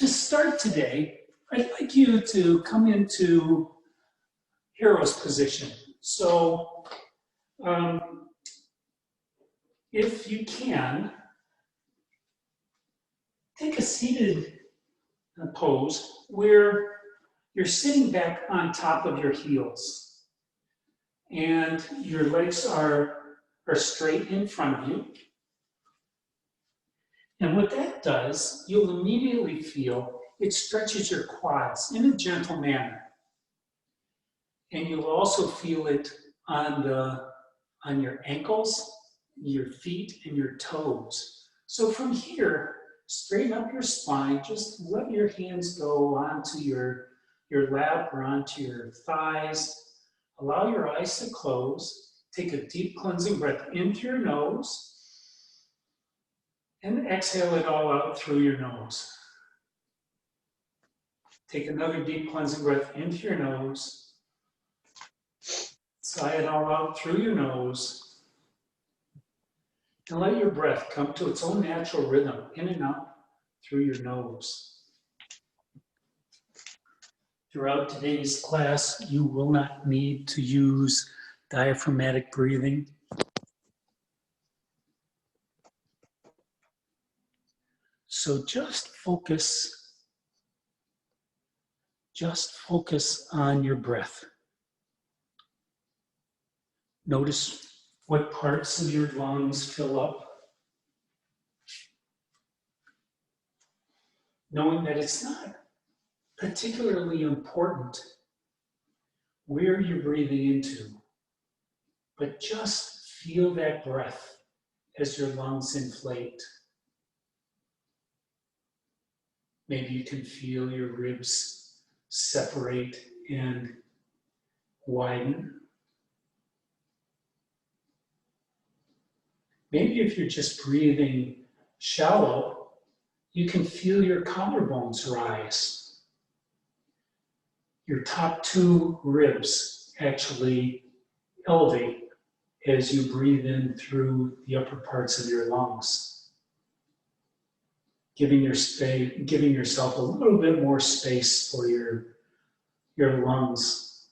To start today, I'd like you to come into hero's position. So, if you can, take a seated pose where you're sitting back on top of your heels and your legs are straight in front of you. And what that does, you'll immediately feel it stretches your quads in a gentle manner. And you'll also feel it on your ankles, your feet, and your toes. So from here, straighten up your spine, just let your hands go onto your lap or onto your thighs. Allow your eyes to close. Take a deep cleansing breath into your nose. And exhale it all out through your nose. Take another deep cleansing breath into your nose. Sigh it all out through your nose. And let your breath come to its own natural rhythm, in and out through your nose. Throughout today's class, you will not need to use diaphragmatic breathing. So just focus on your breath. Notice what parts of your lungs fill up. Knowing that it's not particularly important where you're breathing into, but just feel that breath as your lungs inflate. Maybe you can feel your ribs separate and widen. Maybe if you're just breathing shallow, you can feel your collarbones rise. Your top two ribs actually elevate as you breathe in through the upper parts of your lungs. Giving yourself a little bit more space for your lungs.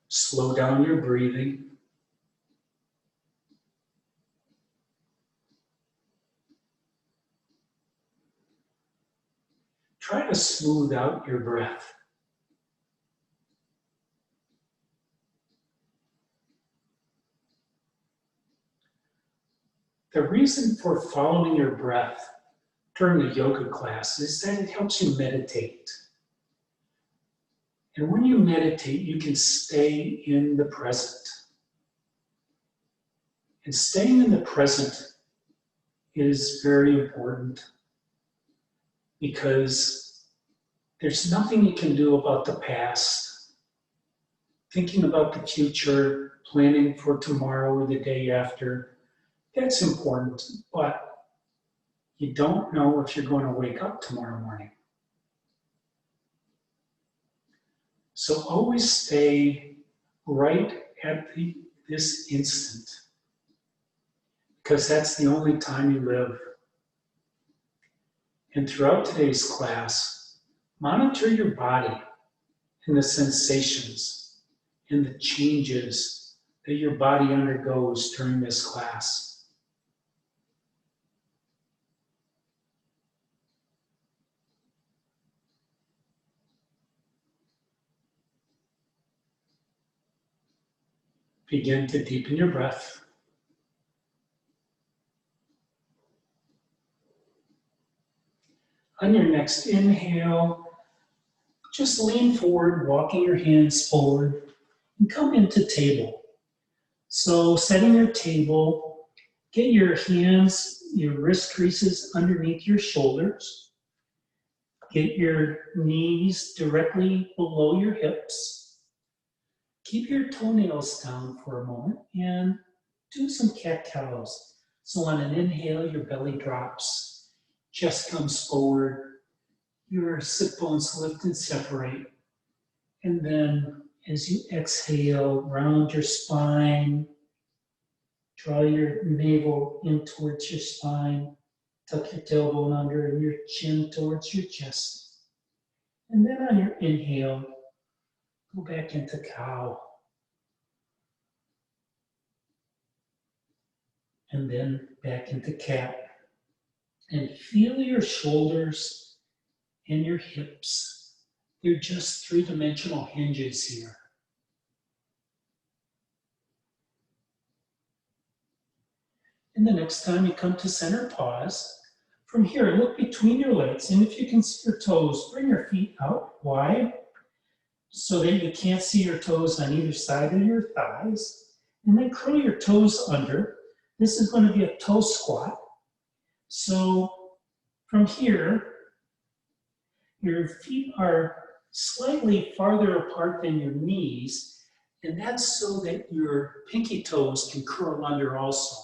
Slow down your breathing. Try to smooth out your breath. The reason for following your breath during a yoga class is that it helps you meditate. And when you meditate, you can stay in the present. And staying in the present is very important because there's nothing you can do about the past. Thinking about the future, planning for tomorrow or the day after, that's important, but you don't know if you're going to wake up tomorrow morning. So always stay right at this instant, because that's the only time you live. And throughout today's class, monitor your body and the sensations and the changes that your body undergoes during this class. Begin to deepen your breath. On your next inhale, just lean forward, walking your hands forward, and come into table. So setting your table, get your hands, your wrist creases underneath your shoulders. Get your knees directly below your hips. Keep your toenails down for a moment and do some cat-cows. So on an inhale, your belly drops, chest comes forward, your sit bones lift and separate. And then as you exhale, round your spine, Draw your navel in towards your spine. Tuck your tailbone under and your chin towards your chest. And then on your inhale, go back into cow. And then back into cat. And feel your shoulders and your hips. They're just three-dimensional hinges here. And the next time you come to center pause, from here, look between your legs. And if you can see your toes, bring your feet out wide so that you can't see your toes on either side of your thighs. And then curl your toes under. This is going to be a toe squat. So from here, your feet are slightly farther apart than your knees, and that's so that your pinky toes can curl under also.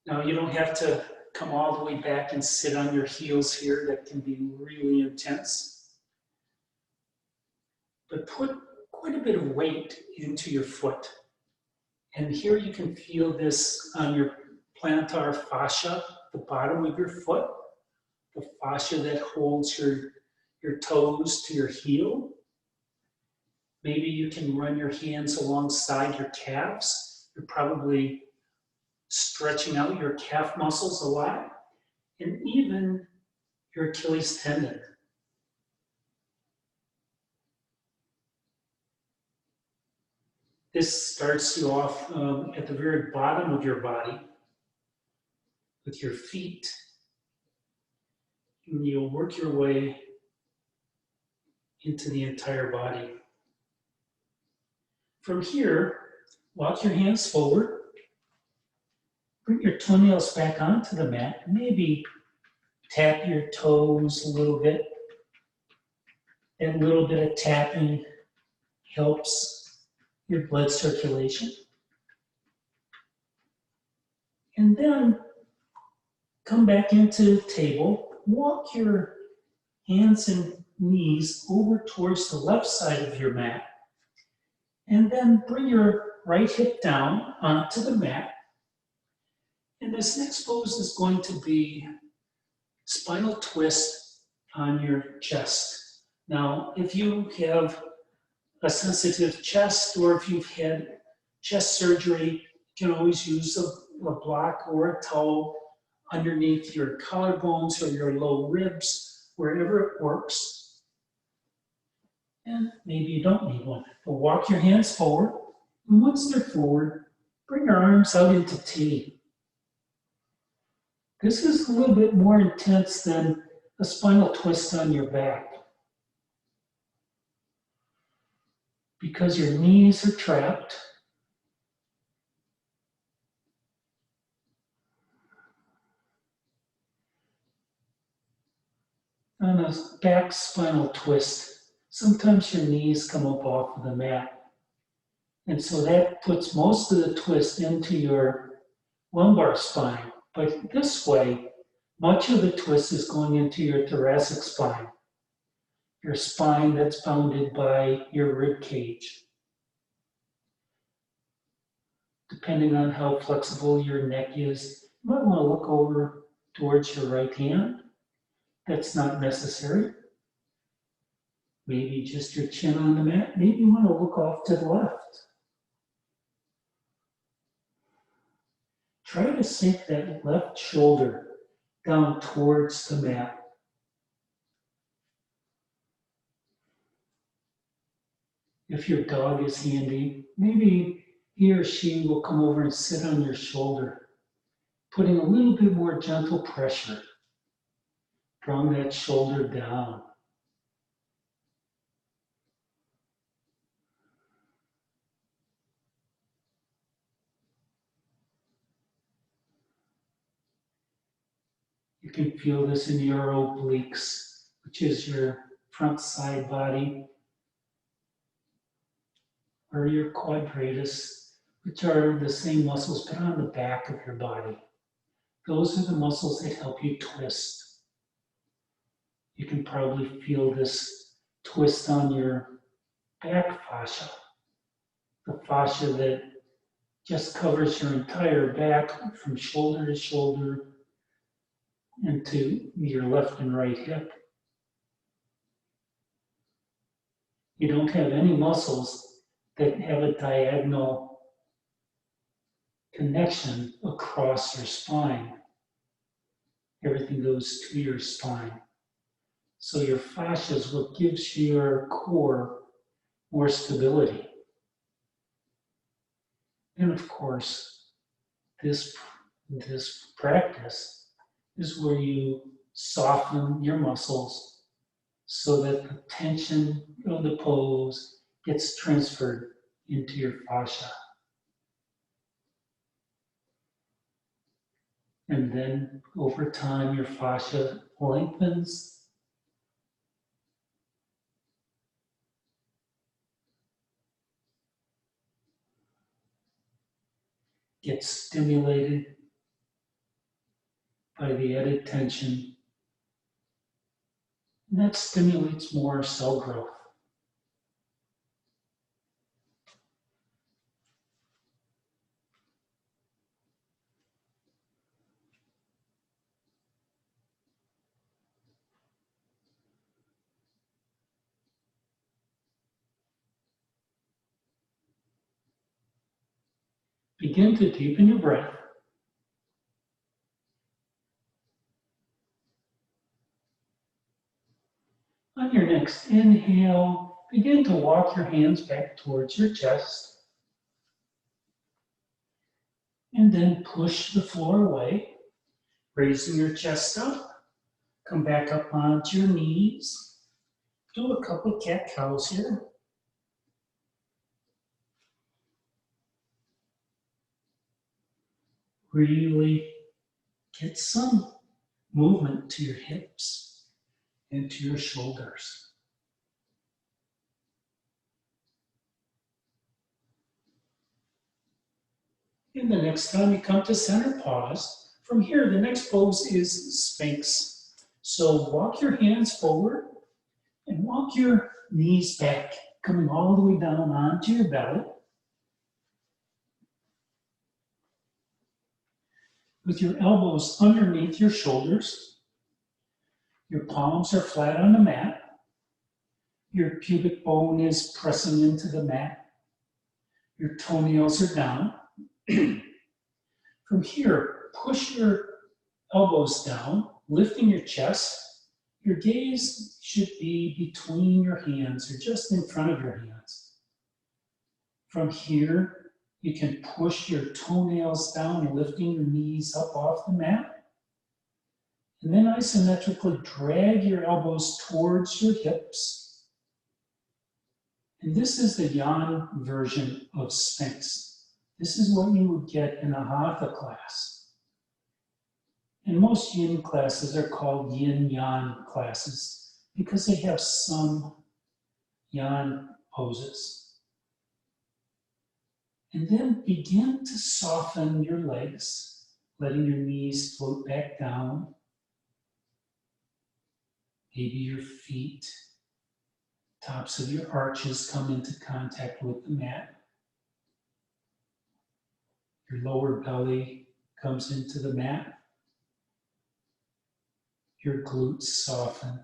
Now you don't have to come all the way back and sit on your heels here. That can be really intense. But put quite a bit of weight into your foot. And here you can feel this on your plantar fascia, the bottom of your foot, the fascia that holds your toes to your heel. Maybe you can run your hands alongside your calves. You're probably stretching out your calf muscles a lot, and even your Achilles tendon. This starts you off at the very bottom of your body with your feet, and you'll work your way into the entire body. From here, walk your hands forward. Bring your toenails back onto the mat. Maybe tap your toes a little bit. That little bit of tapping helps your blood circulation. And then come back into the table. Walk your hands and knees over towards the left side of your mat. And then bring your right hip down onto the mat. And this next pose is going to be spinal twist on your chest. Now, if you have a sensitive chest or if you've had chest surgery, you can always use a block or a towel underneath your collarbones or your low ribs, wherever it works. And maybe you don't need one. But walk your hands forward. And once they're forward, bring your arms out into T. This is a little bit more intense than a spinal twist on your back, because your knees are trapped. On a back spinal twist, sometimes your knees come up off of the mat. And so that puts most of the twist into your lumbar spine. But this way, much of the twist is going into your thoracic spine, your spine that's bounded by your rib cage. Depending on how flexible your neck is, you might want to look over towards your right hand. That's not necessary. Maybe just your chin on the mat. Maybe you want to look off to the left. Try to sink that left shoulder down towards the mat. If your dog is handy, maybe he or she will come over and sit on your shoulder, putting a little bit more gentle pressure. Bring that shoulder down. You can feel this in your obliques, which is your front side body, or your quadratus, which are the same muscles but on the back of your body. Those are the muscles that help you twist. You can probably feel this twist on your back fascia, the fascia that just covers your entire back from shoulder to shoulder and to your left and right hip. You don't have any muscles that have a diagonal connection across your spine. Everything goes to your spine. So your fascia is what gives your core more stability. And of course, this practice is where you soften your muscles so that the tension of the pose gets transferred into your fascia. And then over time, your fascia lengthens. Gets stimulated by the added tension. And that stimulates more cell growth. Begin to deepen your breath. On your next inhale, begin to walk your hands back towards your chest. And then push the floor away, raising your chest up. Come back up onto your knees. Do a couple cat-cows here. Really get some movement to your hips and to your shoulders. And the next time you come to center pause, from here, the next pose is Sphinx. So walk your hands forward and walk your knees back, coming all the way down onto your belly. With your elbows underneath your shoulders. Your palms are flat on the mat. Your pubic bone is pressing into the mat. Your toenails are down. From here, push your elbows down, lifting your chest. Your gaze should be between your hands or just in front of your hands. From here, you can push your toenails down, lifting your knees up off the mat. And then isometrically drag your elbows towards your hips. And this is the Yan version of Sphinx. This is what you would get in a Hatha class. And most Yin classes are called Yin-Yang classes because they have some Yan poses. And then begin to soften your legs, letting your knees float back down. Maybe your feet, tops of your arches come into contact with the mat. Your lower belly comes into the mat. Your glutes soften.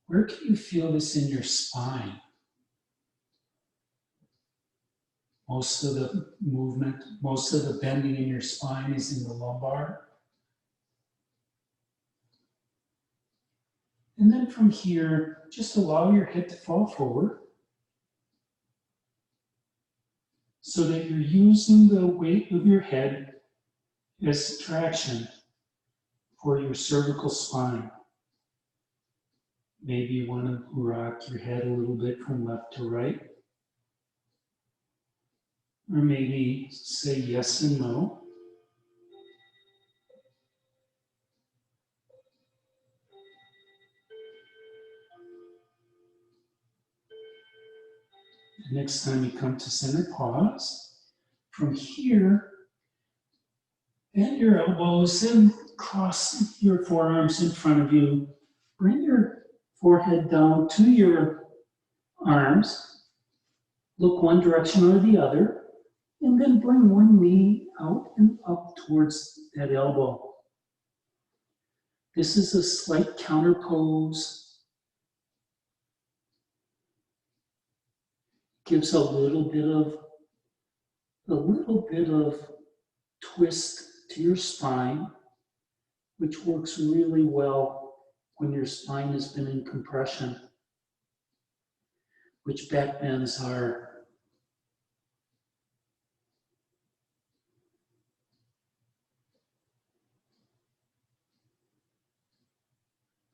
Where can you feel this in your spine? Most of the movement, most of the bending in your spine is in the lumbar. And then from here, just allow your head to fall forward so that you're using the weight of your head as traction for your cervical spine. Maybe you want to rock your head a little bit from left to right. Or maybe say yes and no. The next time you come to center pause, from here, bend your elbows and cross your forearms in front of you. Bring your forehead down to your arms. Look one direction or the other, and then bring one knee out and up towards that elbow. This is a slight counter pose. Gives a little bit of twist to your spine, which works really well when your spine has been in compression, which back bends are.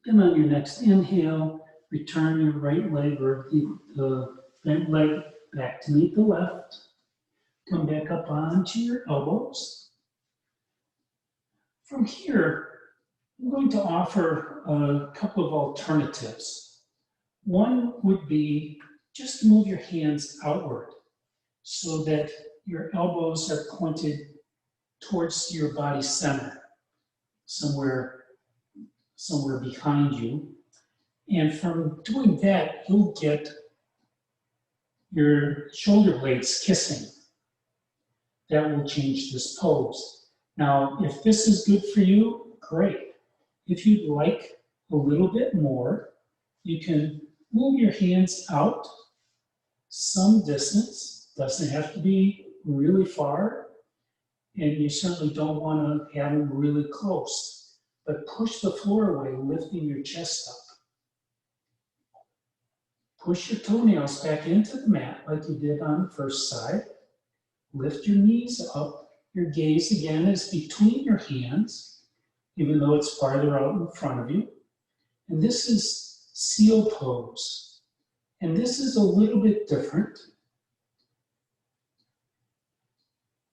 Then on your next inhale, return your right leg or the bent leg back to meet the left. Come back up onto your elbows. From here, I'm going to offer a couple of alternatives. One would be just move your hands outward so that your elbows are pointed towards your body center, somewhere behind you. And from doing that, you'll get your shoulder blades kissing. That will change this pose. Now, if this is good for you, great. If you'd like a little bit more, you can move your hands out some distance. Doesn't have to be really far, and you certainly don't want to have them really close. But push the floor away, lifting your chest up. Push your toenails back into the mat like you did on the first side. Lift your knees up. Your gaze again is between your hands, even though it's farther out in front of you. And this is seal pose. And this is a little bit different.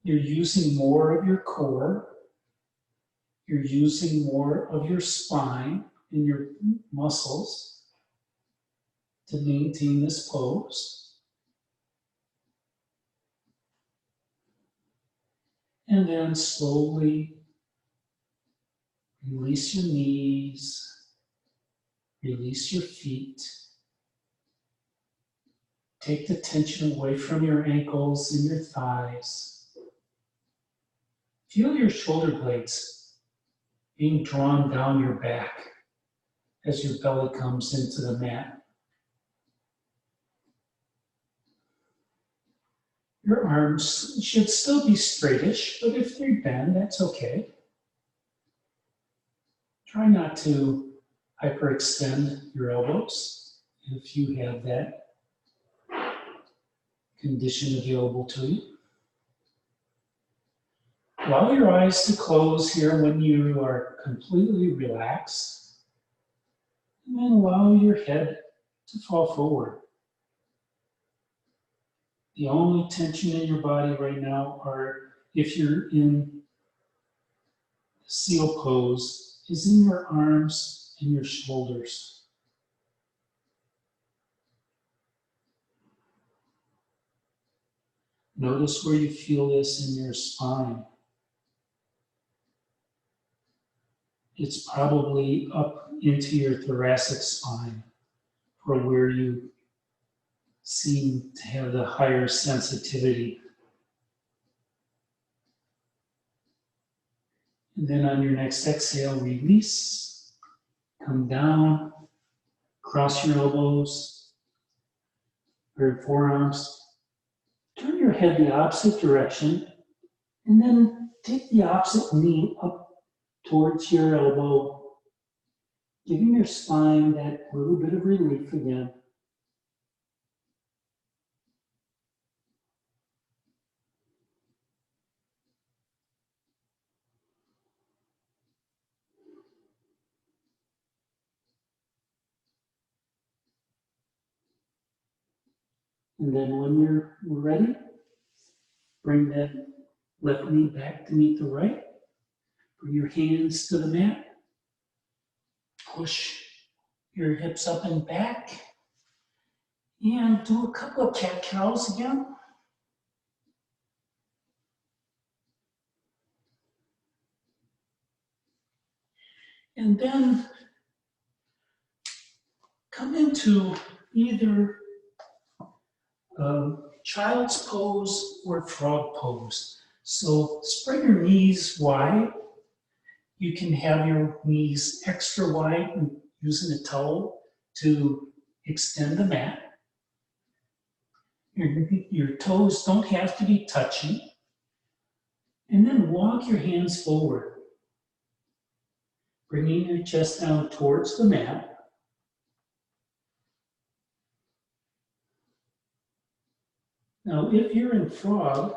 You're using more of your core. You're using more of your spine and your muscles to maintain this pose. And then slowly release your knees, release your feet. Take the tension away from your ankles and your thighs. Feel your shoulder blades being drawn down your back as your belly comes into the mat. Your arms should still be straightish, but if they bend, that's okay. Try not to hyperextend your elbows if you have that condition available to you. Allow your eyes to close here when you are completely relaxed, and then allow your head to fall forward. The only tension in your body right now, or if you're in seal pose, is in your arms and your shoulders. Notice where you feel this in your spine. It's probably up into your thoracic spine, or where you seem to have the higher sensitivity. And then on your next exhale, release, come down, cross your elbows, or forearms, turn your head the opposite direction, and then take the opposite knee up towards your elbow, giving your spine that little bit of relief again. And then when you're ready, bring that left knee back to meet the right. Bring your hands to the mat. Push your hips up and back. And do a couple of cat-cows again. And then come into either child's pose or frog pose. So spread your knees wide. You can have your knees extra wide and using a towel to extend the mat. Your toes don't have to be touching. And then walk your hands forward, bringing your chest down towards the mat. Now, if you're in frog,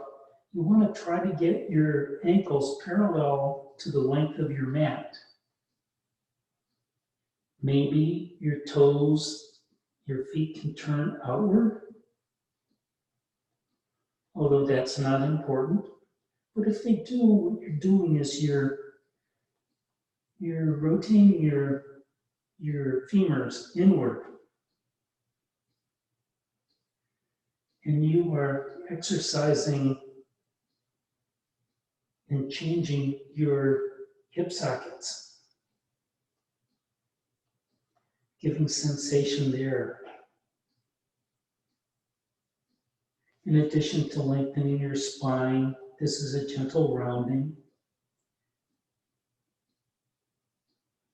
you want to try to get your ankles parallel to the length of your mat. Maybe your toes, your feet can turn outward, although that's not important. But if they do, what you're doing is you're rotating your femurs inward. And you are exercising and changing your hip sockets, giving sensation there. In addition to lengthening your spine, this is a gentle rounding.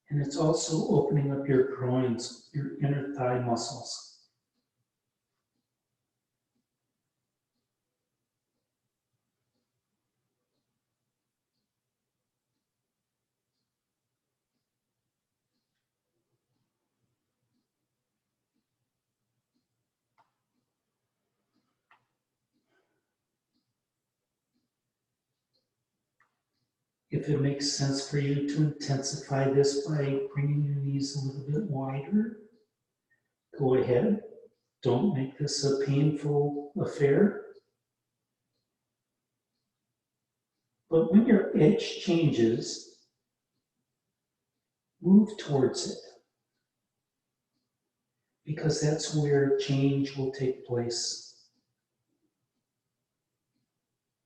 And it's also opening up your groins, your inner thigh muscles. If it makes sense for you to intensify this by bringing your knees a little bit wider, go ahead. Don't make this a painful affair. But when your edge changes, move towards it, because that's where change will take place.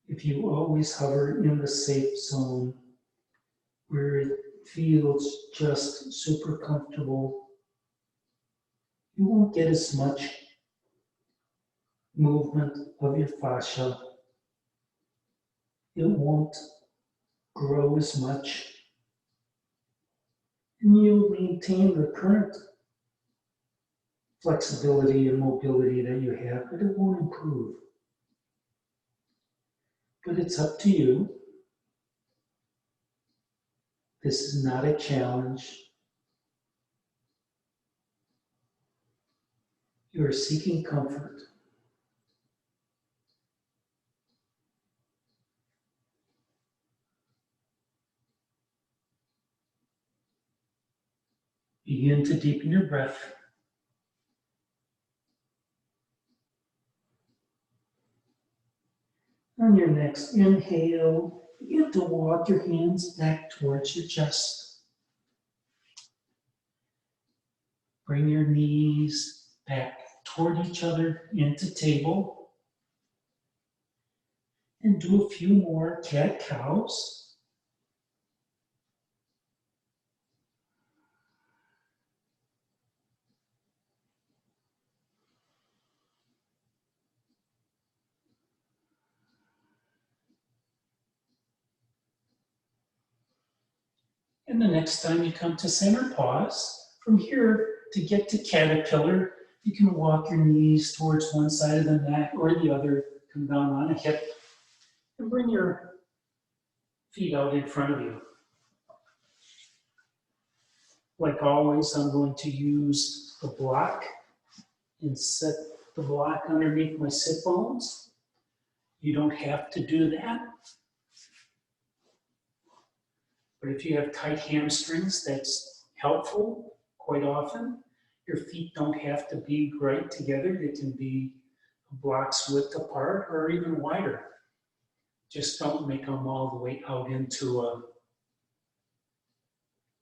If you always hover in the safe zone, where it feels just super comfortable, you won't get as much movement of your fascia. It won't grow as much. And you'll maintain the current flexibility and mobility that you have, but it won't improve. But it's up to you. This is not a challenge. You are seeking comfort. Begin to deepen your breath. On your next inhale, begin to walk your hands back towards your chest. Bring your knees back toward each other into table. And do a few more cat-cows. And the next time you come to center pause, from here to get to caterpillar, you can walk your knees towards one side of the mat or the other, come down on a hip, and bring your feet out in front of you. Like always, I'm going to use the block and set the block underneath my sit bones. You don't have to do that. But if you have tight hamstrings, that's helpful quite often. Your feet don't have to be right together. They can be blocks width apart or even wider. Just don't make them all the way out into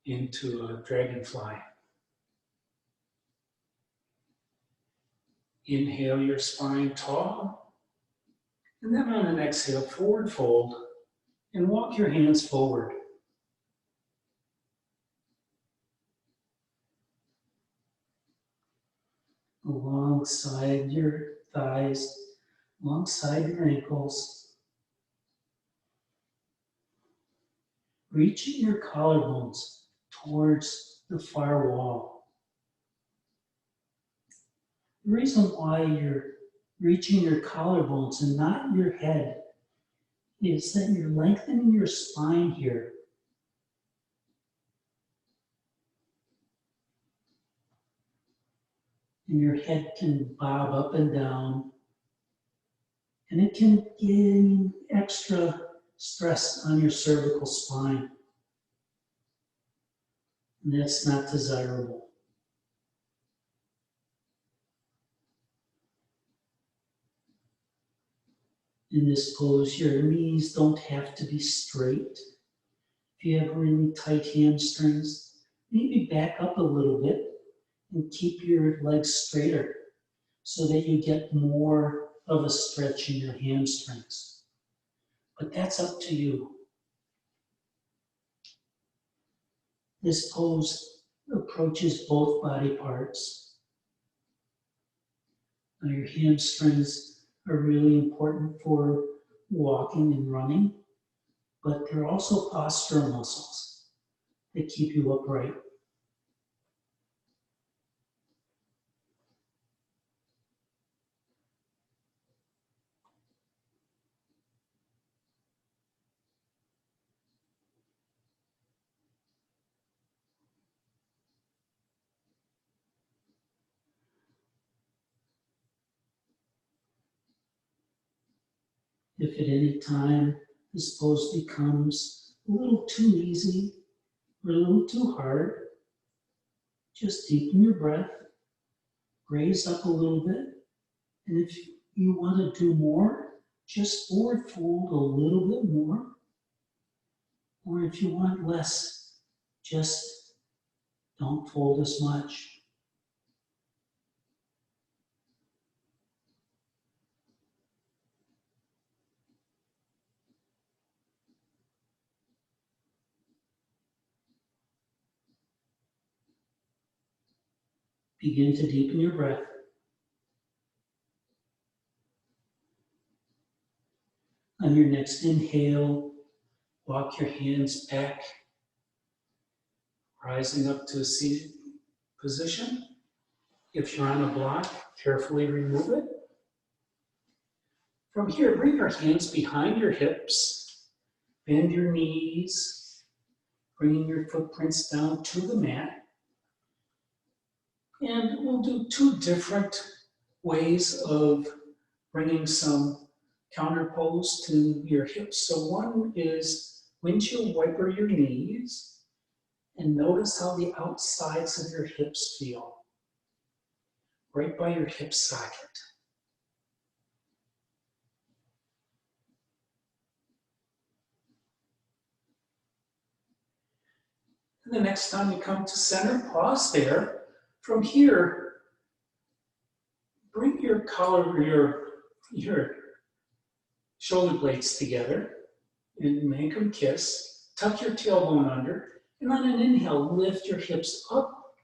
a dragonfly. Inhale your spine tall. And then on an exhale, forward fold and walk your hands forward. Alongside your thighs, alongside your ankles, reaching your collarbones towards the far wall. The reason why you're reaching your collarbones and not your head is that you're lengthening your spine here. And your head can bob up and down, and it can gain extra stress on your cervical spine. And that's not desirable. In this pose, your knees don't have to be straight. If you have really tight hamstrings, maybe back up a little bit and keep your legs straighter so that you get more of a stretch in your hamstrings. But that's up to you. This pose approaches both body parts. Now your hamstrings are really important for walking and running, but they're also postural muscles that keep you upright. If at any time this pose becomes a little too easy or a little too hard, just deepen your breath, raise up a little bit, and if you want to do more, just forward fold a little bit more. Or if you want less, just don't fold as much. Begin to deepen your breath. On your next inhale, walk your hands back, rising up to a seated position. If you're on a block, carefully remove it. From here, bring your hands behind your hips, bend your knees, bringing your footprints down to the mat. And we'll do two different ways of bringing some counterpose to your hips. So one is windshield wiper your knees and notice how the outsides of your hips feel, right by your hip socket. And the next time you come to center, pause there. From here, bring your your shoulder blades together and make them kiss. Tuck your tailbone under, and on an inhale, lift your hips up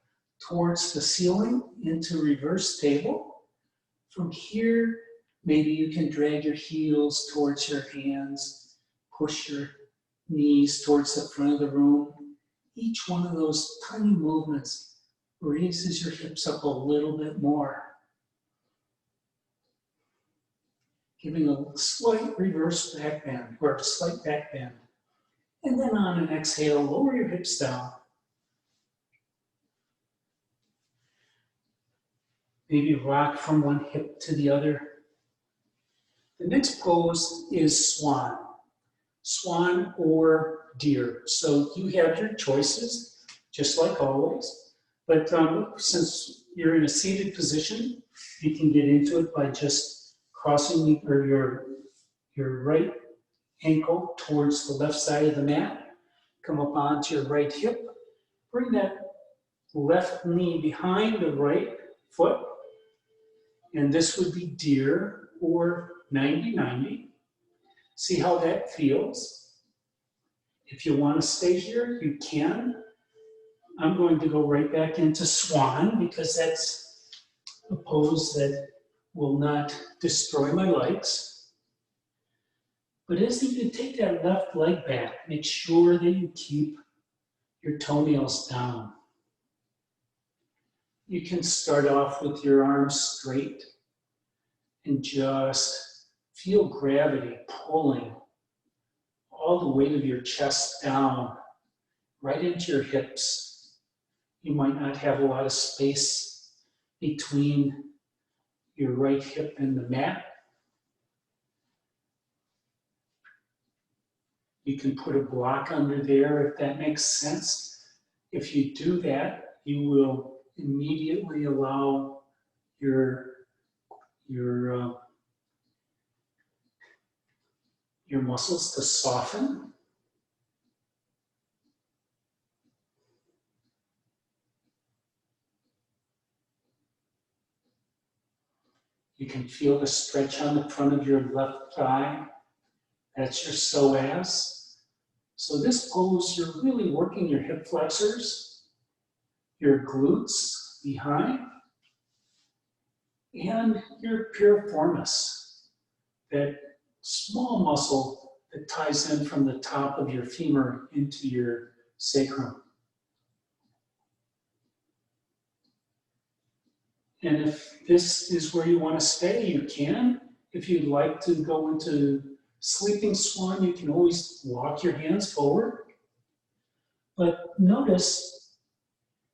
towards the ceiling into reverse table. From here, maybe you can drag your heels towards your hands, push your knees towards the front of the room. Each one of those tiny movements raises your hips up a little bit more, giving a slight reverse back bend or a slight back bend. And then on an exhale, lower your hips down. Maybe rock from one hip to the other. The next pose is Swan. Swan or deer. So you have your choices, just like always. But since you're in a seated position, you can get into it by just crossing your right ankle towards the left side of the mat. Come up onto your right hip. Bring that left knee behind the right foot. And this would be deer or 90-90. See how that feels. If you want to stay here, you can. I'm going to go right back into Swan because that's a pose that will not destroy my legs. But as you take that left leg back, make sure that you keep your toenails down. You can start off with your arms straight and just feel gravity pulling all the weight of your chest down right into your hips. You might not have a lot of space between your right hip and the mat. You can put a block under there if that makes sense. If you do that, you will immediately allow your muscles to soften. You can feel the stretch on the front of your left thigh. That's your psoas. So this pose, you're really working your hip flexors, your glutes behind, and your piriformis, that small muscle that ties in from the top of your femur into your sacrum. And if this is where you want to stay, you can. If you'd like to go into sleeping swan, you can always walk your hands forward. But notice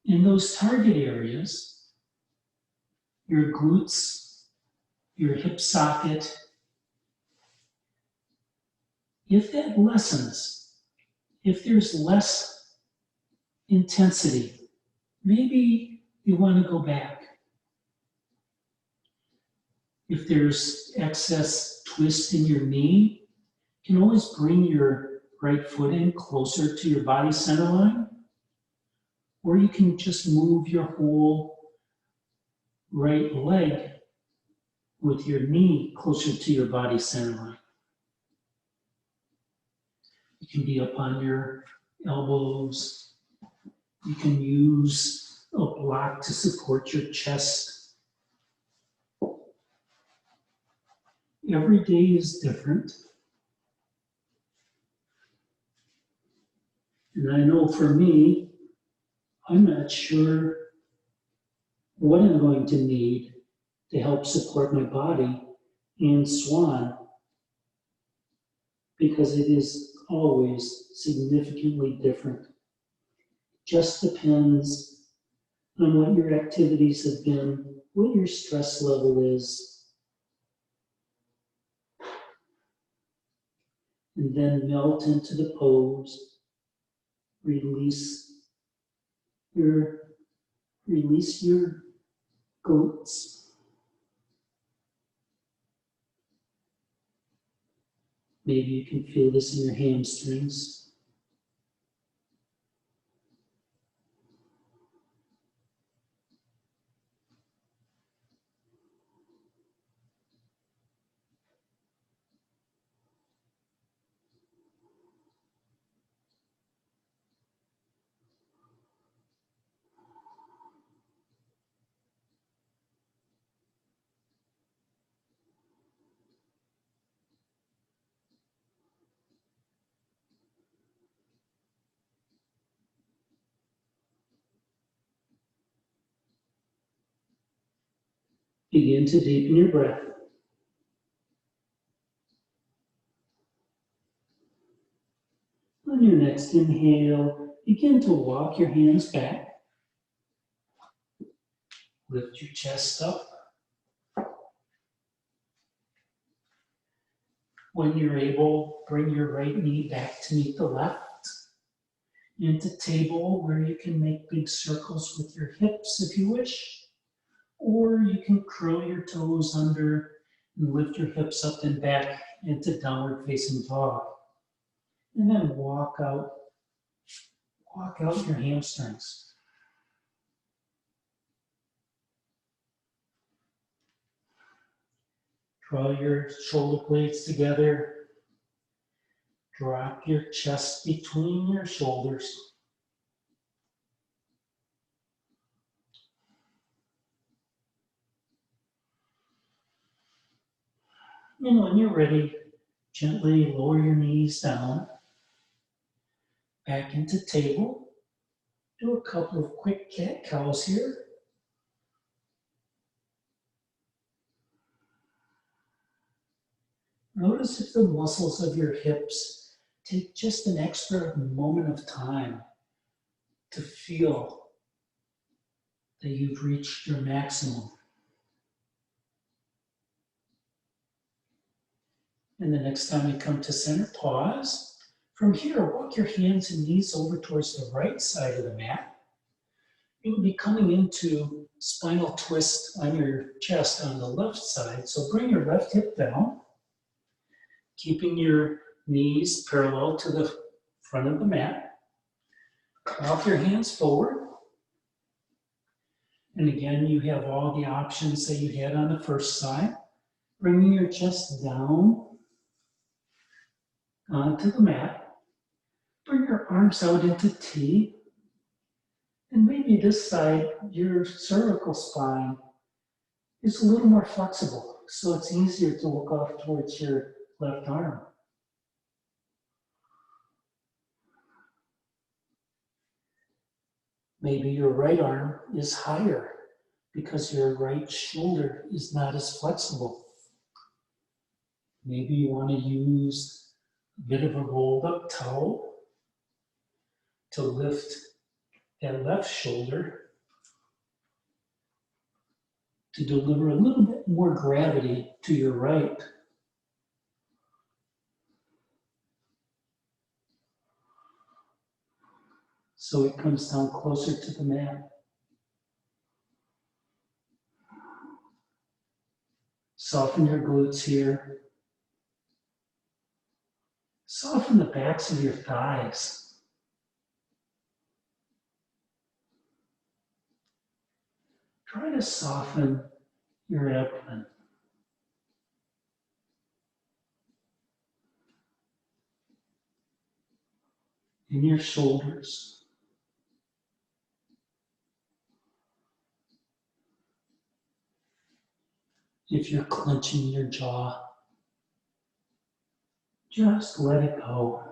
in those target areas, your glutes, your hip socket, if that lessens, if there's less intensity, maybe you want to go back. If there's excess twist in your knee, you can always bring your right foot in closer to your body center line, or you can just move your whole right leg with your knee closer to your body center line. You can be up on your elbows. You can use a block to support your chest. Every day is different. And I know for me, I'm not sure what I'm going to need to help support my body in Swan, because it is always significantly different. Just depends on what your activities have been, what your stress level is, and then melt into the pose. Release your glutes. Maybe you can feel this in your hamstrings. Begin to deepen your breath. On your next inhale, begin to walk your hands back. Lift your chest up. When you're able, bring your right knee back to meet the left. Into table where you can make big circles with your hips if you wish. Or you can curl your toes under and lift your hips up and back into downward facing dog. And then walk out your hamstrings. Draw your shoulder blades together. Drop your chest between your shoulders. And when you're ready, gently lower your knees down, back into table. Do a couple of quick cat-cows here. Notice if the muscles of your hips take just an extra moment of time to feel that you've reached your maximum. And the next time you come to center, pause. From here, walk your hands and knees over towards the right side of the mat. You'll be coming into spinal twist on your chest on the left side. So bring your left hip down, keeping your knees parallel to the front of the mat. Walk your hands forward. And again, you have all the options that you had on the first side. Bringing your chest down onto the mat. Bring your arms out into T. And maybe this side, your cervical spine is a little more flexible, so it's easier to look off towards your left arm. Maybe your right arm is higher because your right shoulder is not as flexible. Maybe you want to use a bit of a rolled up towel to lift that left shoulder to deliver a little bit more gravity to your right. So it comes down closer to the mat. Soften your glutes here. Soften the backs of your thighs. Try to soften your abdomen. And your shoulders. If you're clenching your jaw, just let it go.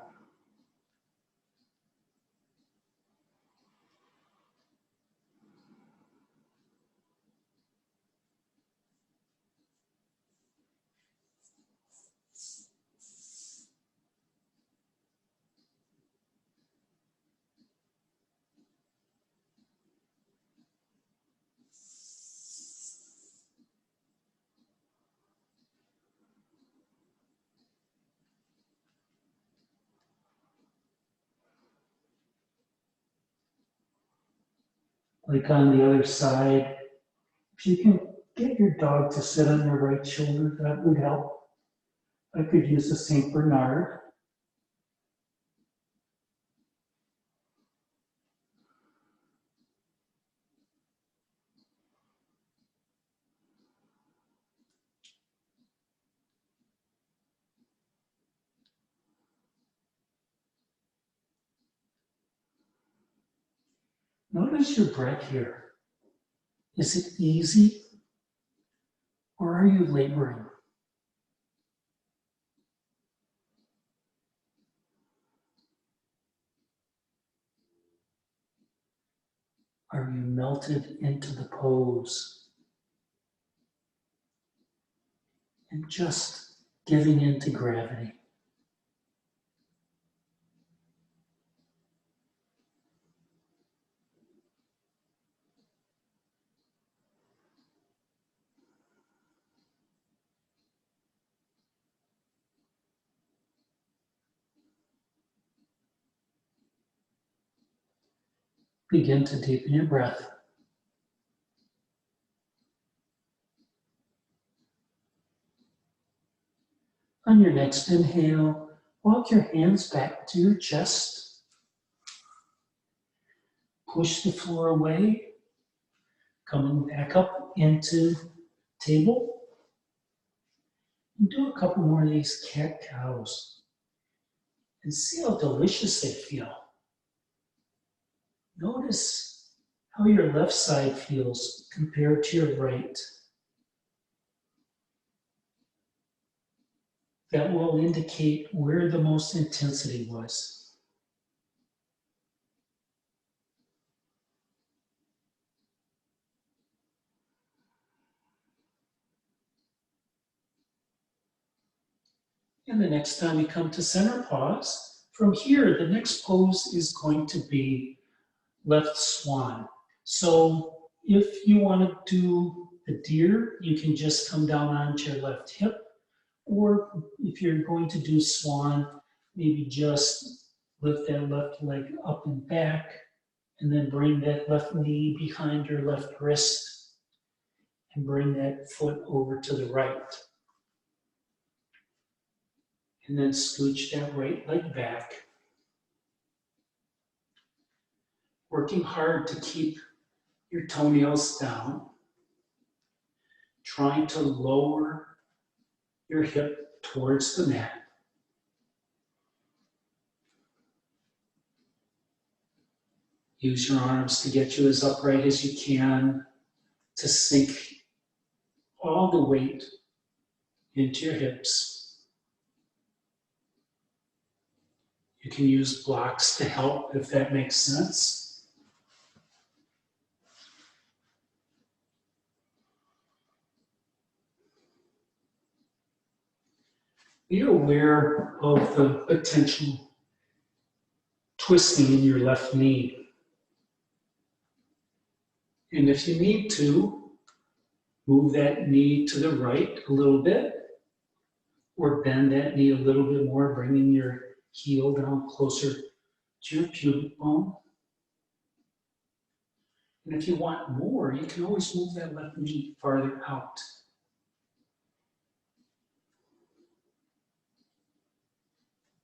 Like on the other side, if you can get your dog to sit on your right shoulder, that would help. I could use a St. Bernard. Notice your breath here. Is it easy or are you laboring? Are you melted into the pose and just giving into gravity? Begin to deepen your breath. On your next inhale, walk your hands back to your chest. Push the floor away, coming back up into table. And do a couple more of these cat-cows and see how delicious they feel. Notice how your left side feels compared to your right. that will indicate where the most intensity was. And the next time we come to center pause, from here, the next pose is going to be left swan. So if you want to do the deer, you can just come down onto your left hip. Or if you're going to do swan, maybe just lift that left leg up and back, and then bring that left knee behind your left wrist, and bring that foot over to the right. And then scooch that right leg back. Working hard to keep your toenails down. Trying to lower your hip towards the mat. Use your arms to get you as upright as you can, to sink all the weight into your hips. You can use blocks to help if that makes sense. Be aware of the potential twisting in your left knee. And if you need to, move that knee to the right a little bit, or bend that knee a little bit more, bringing your heel down closer to your pubic bone. And if you want more, you can always move that left knee farther out.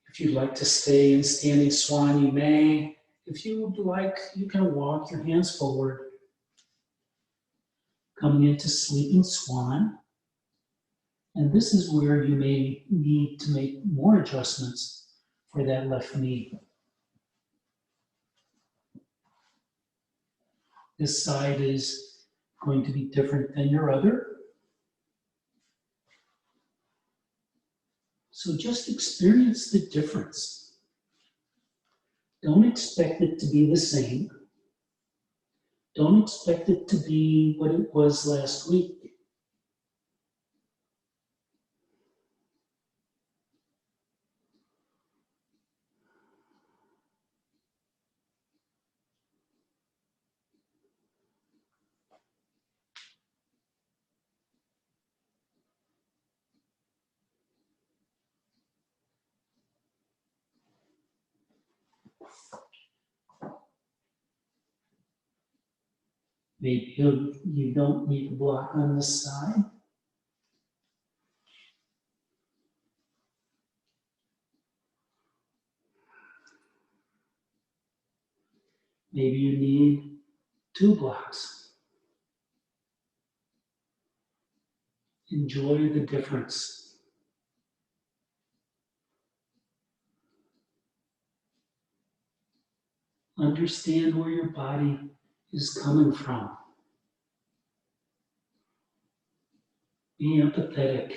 If you'd like to stay in standing swan, you may. If you would like, you can walk your hands forward, coming into sleeping swan. And this is where you may need to make more adjustments for that left knee. This side is going to be different than your other. So just experience the difference. Don't expect it to be the same. Don't expect it to be what it was last week. Maybe you don't need a block on this side. Maybe you need 2 blocks. Enjoy the difference. Understand where your body is coming from. Be empathetic.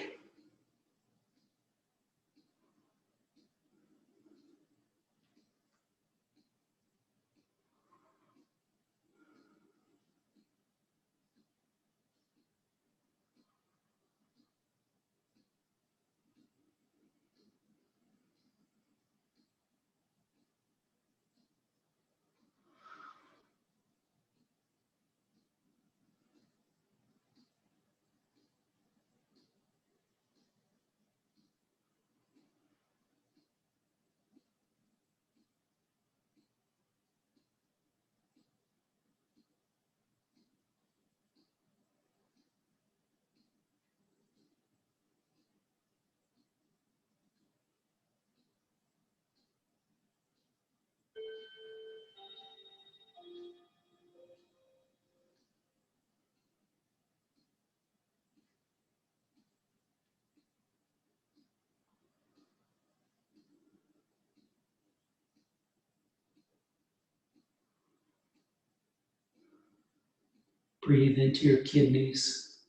Breathe into your kidneys.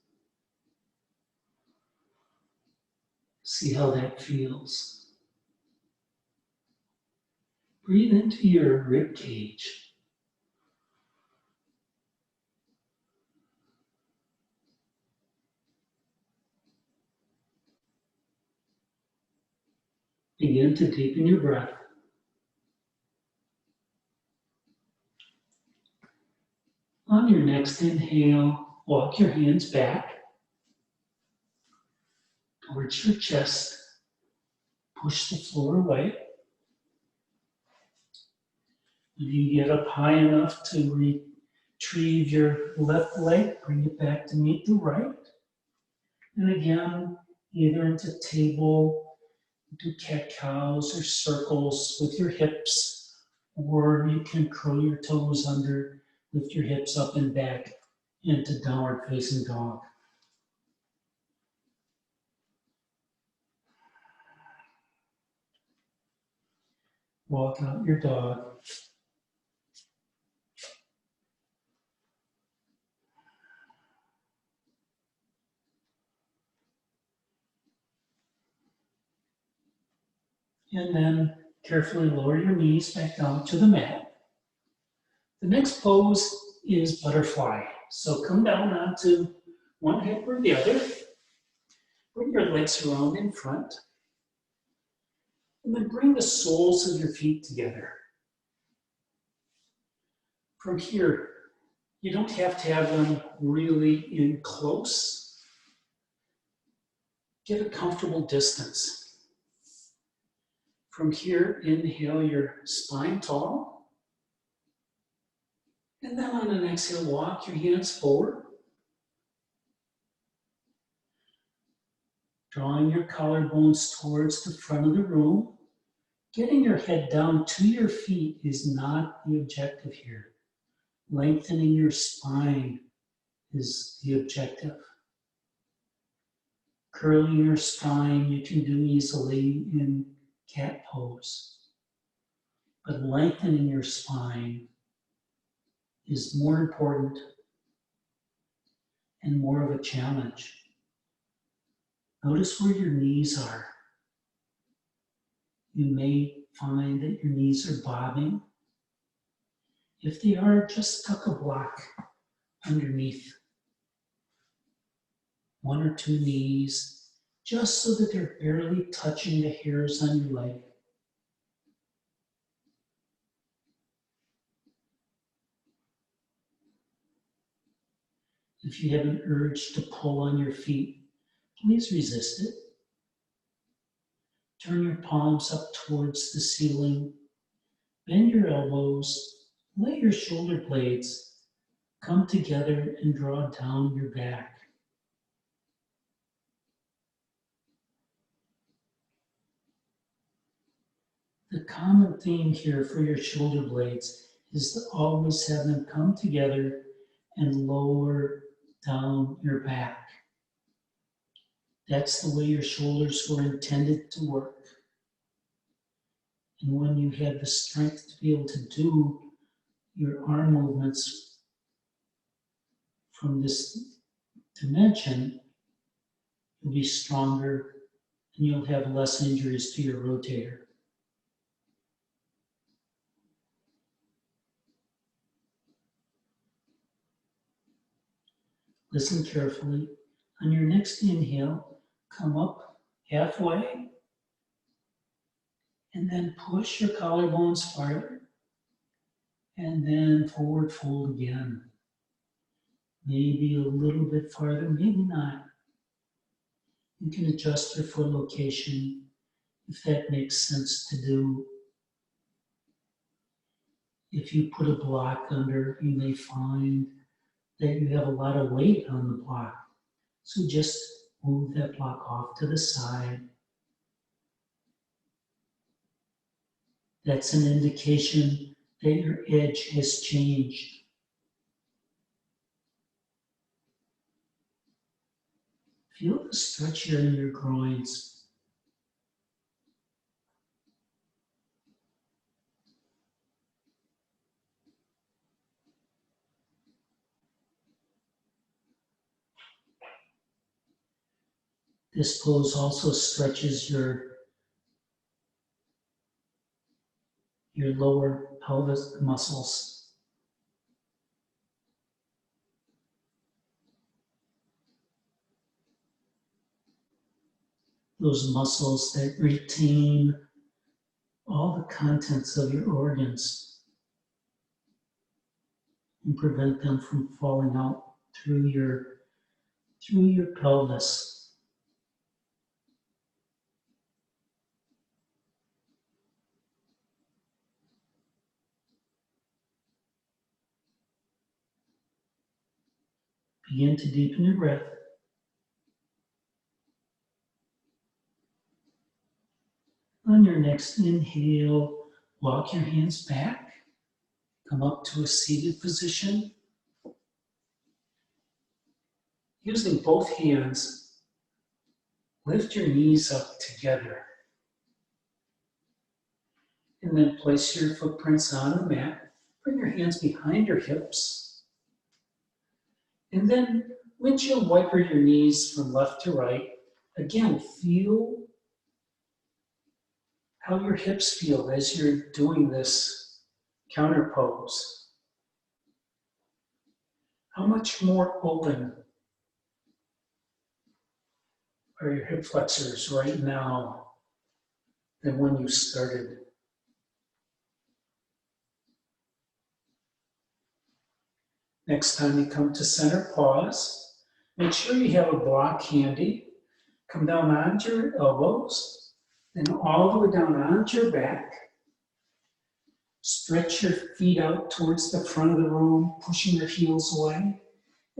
See how that feels. Breathe into your rib cage. Begin to deepen your breath. On your next inhale, walk your hands back towards your chest. Push the floor away. When you get up high enough to retrieve your left leg, bring it back to meet the right. And again, either into table, do cat-cows or circles with your hips, or you can curl your toes under, lift your hips up and back into downward facing dog. Walk out your dog. And then carefully lower your knees back down to the mat. The next pose is butterfly. So come down onto one hip or the other. Bring your legs around in front. And then bring the soles of your feet together. From here, you don't have to have them really in close. Get a comfortable distance. From here, inhale your spine tall. And then on an exhale, walk your hands forward. Drawing your collarbones towards the front of the room. Getting your head down to your feet is not the objective here. Lengthening your spine is the objective. Curling your spine you can do easily in cat pose. But lengthening your spine is more important and more of a challenge. Notice where your knees are. You may find that your knees are bobbing. If they are, just tuck a block underneath one or two knees, just so that they're barely touching the hairs on your leg. If you have an urge to pull on your feet, please resist it. Turn your palms up towards the ceiling. Bend your elbows. Let your shoulder blades come together and draw down your back. The common theme here for your shoulder blades is to always have them come together and lower down your back. That's the way your shoulders were intended to work. And when you have the strength to be able to do your arm movements from this dimension, you'll be stronger and you'll have less injuries to your rotator. Listen carefully. On your next inhale, come up halfway and then push your collarbones farther and then forward fold again. Maybe a little bit farther, maybe not. You can adjust your foot location if that makes sense to do. If you put a block under, you may find that you have a lot of weight on the block. So just move that block off to the side. That's an indication that your edge has changed. Feel the stretch here in your groins. This pose also stretches your lower pelvis muscles. Those muscles that retain all the contents of your organs and prevent them from falling out through your pelvis. Begin to deepen your breath. On your next inhale, walk your hands back. Come up to a seated position. Using both hands, lift your knees up together. And then place your footprints on the mat. Bring your hands behind your hips. And then windshield wiper your knees from left to right. Again, feel how your hips feel as you're doing this counter pose. How much more open are your hip flexors right now than when you started? Next time you come to center, pause. Make sure you have a block handy. Come down onto your elbows, then all the way down onto your back. Stretch your feet out towards the front of the room, pushing your heels away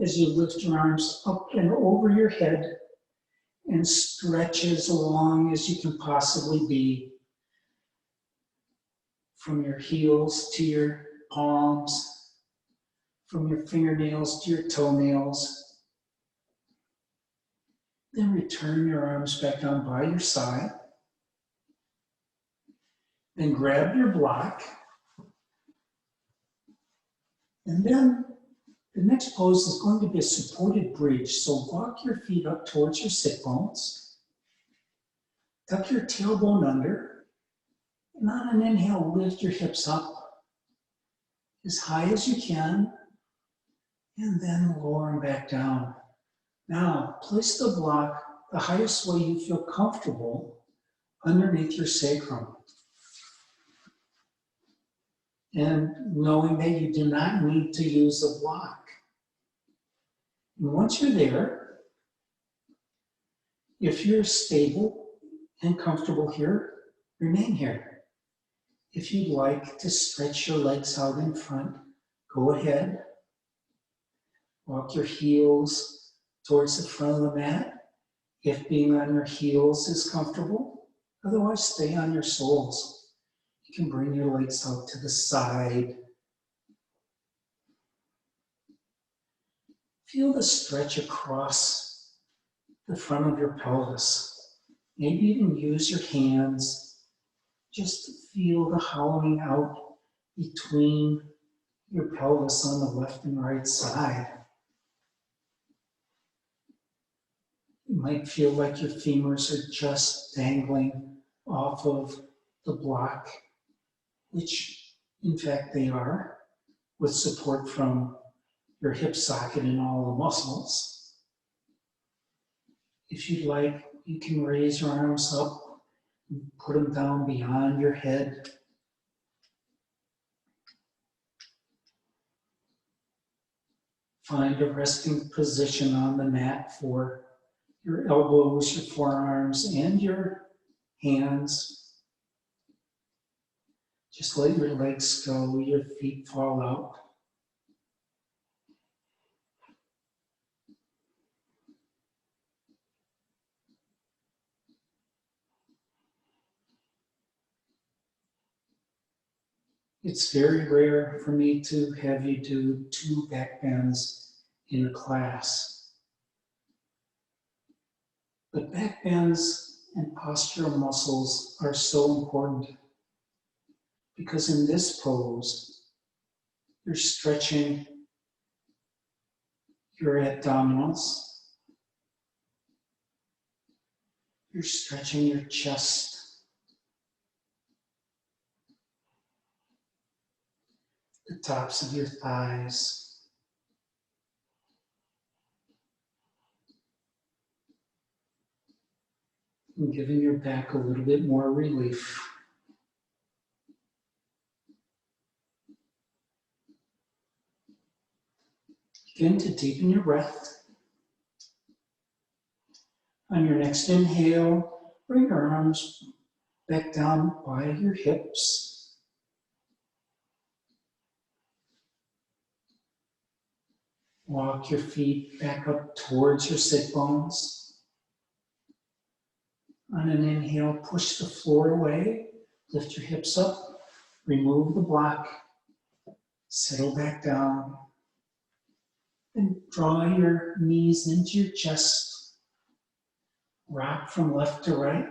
as you lift your arms up and over your head and stretch as long as you can possibly be from your heels to your palms, from your fingernails to your toenails. Then return your arms back down by your side. Then grab your block. And then the next pose is going to be a supported bridge. So walk your feet up towards your sit bones. Tuck your tailbone under. And on an inhale, lift your hips up as high as you can. And then lower them back down. Now, place the block the highest way you feel comfortable underneath your sacrum. And knowing that you do not need to use a block. And once you're there, if you're stable and comfortable here, remain here. If you'd like to stretch your legs out in front, go ahead. Walk your heels towards the front of the mat, if being on your heels is comfortable. Otherwise, stay on your soles. You can bring your legs out to the side. Feel the stretch across the front of your pelvis. Maybe even use your hands just to feel the hollowing out between your pelvis on the left and right side. You might feel like your femurs are just dangling off of the block, which in fact they are, with support from your hip socket and all the muscles. If you'd like, you can raise your arms up and put them down beyond your head. Find a resting position on the mat for your elbows, your forearms, and your hands. Just let your legs go, your feet fall out. It's very rare for me to have you do 2 back bends in a class. But back bends and postural muscles are so important because in this pose, you're stretching your abdominals, You're stretching your chest, the tops of your thighs, and giving your back a little bit more relief. Begin to deepen your breath. On your next inhale, bring your arms back down by your hips. Walk your feet back up towards your sit bones. On an inhale, push the floor away. Lift your hips up. Remove the block. Settle back down. And draw your knees into your chest. Rock from left to right.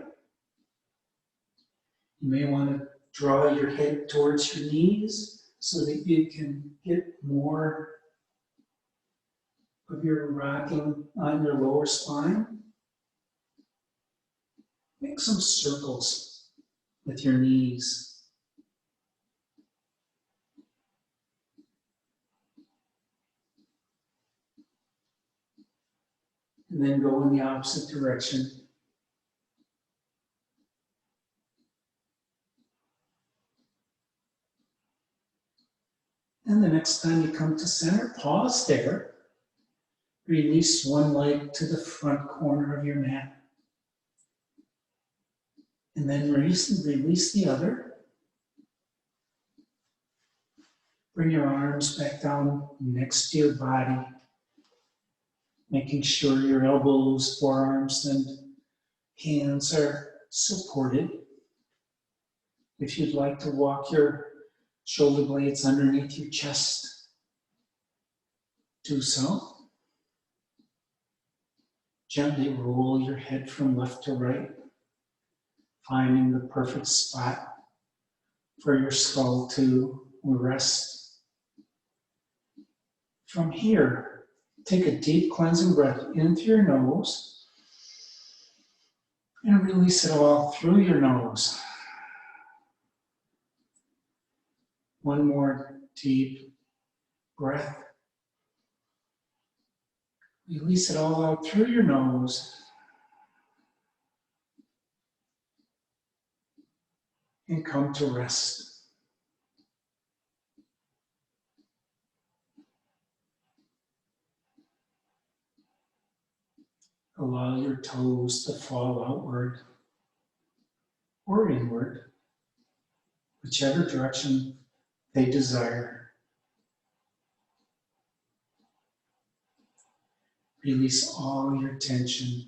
You may want to draw your head towards your knees so that you can get more of your rocking on your lower spine. Make some circles with your knees. And then go in the opposite direction. And the next time you come to center, pause there. Release one leg to the front corner of your mat. And then release the other. Bring your arms back down next to your body, making sure your elbows, forearms, and hands are supported. If you'd like to walk your shoulder blades underneath your chest, do so. Gently roll your head from left to right, finding the perfect spot for your skull to rest. From here, take a deep cleansing breath in through your nose and release it all through your nose. One more deep breath. Release it all out through your nose. And come to rest. Allow your toes to fall outward or inward, whichever direction they desire. Release all your tension.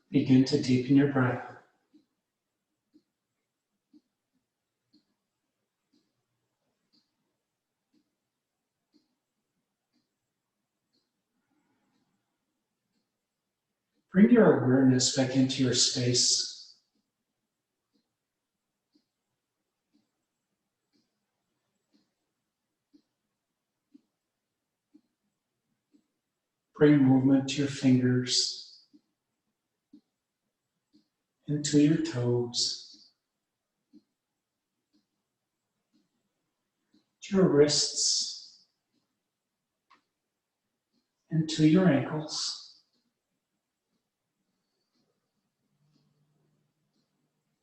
Begin to deepen your breath. Bring your awareness back into your space. Bring movement to your fingers and to your toes, to your wrists and to your ankles.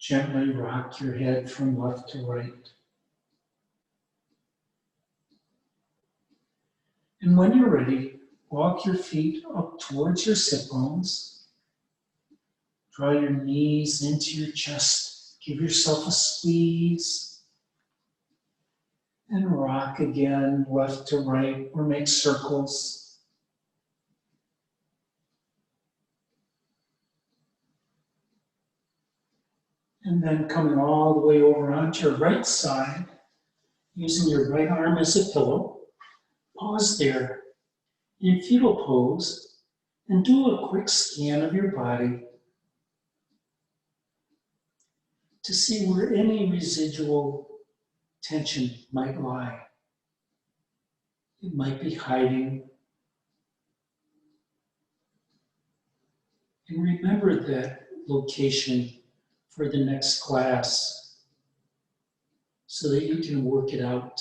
Gently rock your head from left to right. And when you're ready, walk your feet up towards your sit bones. Draw your knees into your chest. Give yourself a squeeze. And rock again, left to right, or make circles. And then coming all the way over onto your right side, using your right arm as a pillow. Pause there in fetal pose and do a quick scan of your body to see where any residual tension might lie. It might be hiding. And remember that location for the next class so that you can work it out.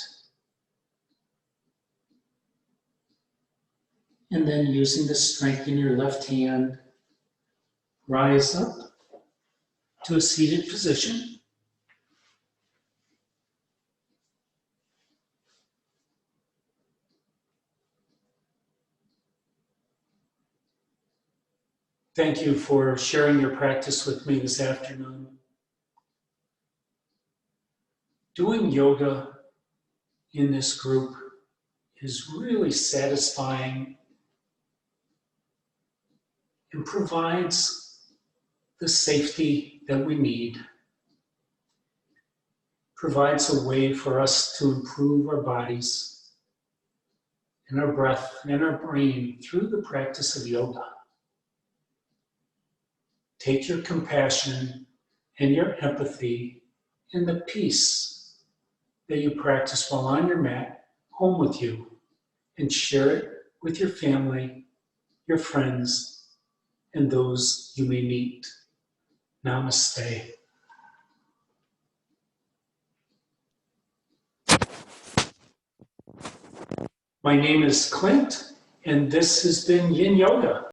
And then using the strength in your left hand, rise up to a seated position. Thank you for sharing your practice with me this afternoon. Doing yoga in this group is really satisfying and provides the safety that we need, provides a way for us to improve our bodies and our breath and our brain through the practice of yoga. Take your compassion and your empathy and the peace that you practice while on your mat home with you and share it with your family, your friends, and those you may meet. Namaste. My name is Clint, and this has been Yin Yoga.